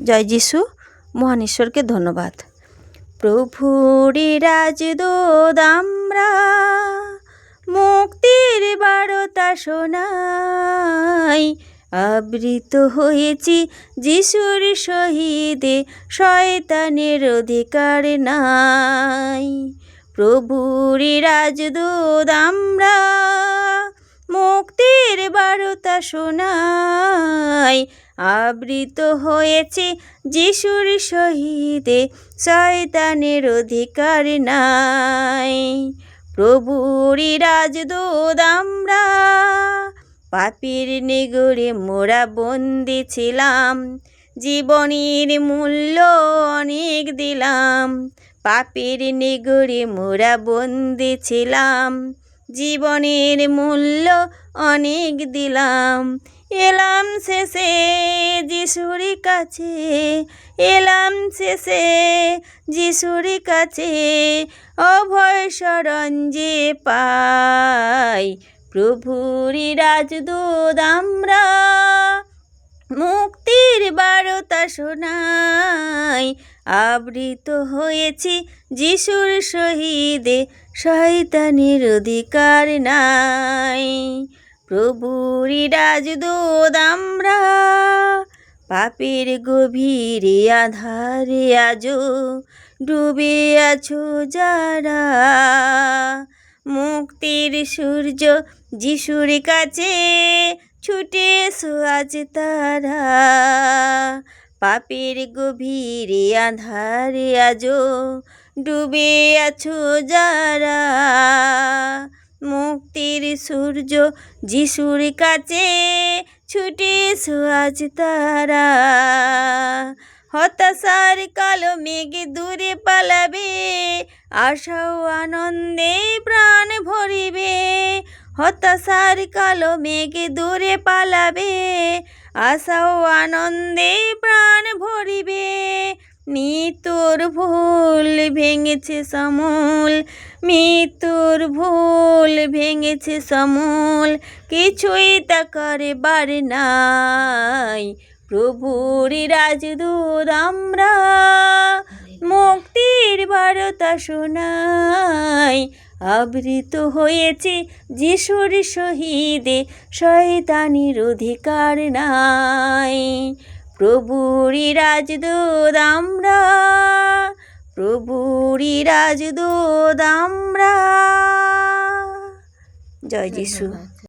জয় যিশু। মহান ঈশ্বরকে ধন্যবাদ। প্রভুরি রাজদূত আমরা, মুক্তির বার্তা শোনাই। আবৃত হয়েছি যিশুর শহীদে, শয়তানের অধিকার নাই। প্রভুরি রাজদূত আমরা, মুক্তির বার্তা শোনাই। আবৃত হয়েছে যিশুর শহীদে, শয়তানের অধিকার নাই। প্রভুরি রাজদূত আমরা, পাপীর নিগড়ে মোরা বন্দি ছিলাম, জীবনের মূল্য অনেক দিলাম। পাপীর নিগড়ে মোরা বন্দি ছিলাম, জীবনের মূল্য অনেক দিলাম। এলাম শেষে যিশুর কাছে, এলাম শেষে যিশুর কাছে, অভয় শরণ যে পাই। প্রভুরি রাজদূত আমরা, মুক্তির বার্তা শোনাই। আবৃত হয়েছি যিশুর শহীদে, শয়তানের অধিকার নাই। প্রভুরি রাজদূত আমরা, পাপের গভীরে আধারে আজো ডুবে আছো যারা। মুক্তির সূর্য যিশুর কাছে, ছুটে এসো আজ তারা। পাপের গভীরে আধারে আজো ডুবে আছো যারা। মুক্তির সূর্য যিশুর কাছে, ছুটে এসো আজ তারা। হতাশার কালো মেঘ দূরে পালাবে, আশা ও আনন্দে প্রাণ ভরিবে। হতাশার কালো মেঘ দূরে পালাবে, আশা ও আনন্দে প্রাণ ভরিবে। মৃত্যুর ভুল ভেঙেছে সমূল, মৃত্যুর ভুল ভেঙেছে সমূল, কিছুই তা করবার নাই। প্রভুরি রাজদূত আমরা, মুক্তির বার্তা শোনাই। আবৃত হয়েছে যিশুর শহীদে, শয়তানের অধিকার নাই। প্রভুরি রাজদূত আমরা, প্রভুরি রাজদূত আমরা। জয় যিশু।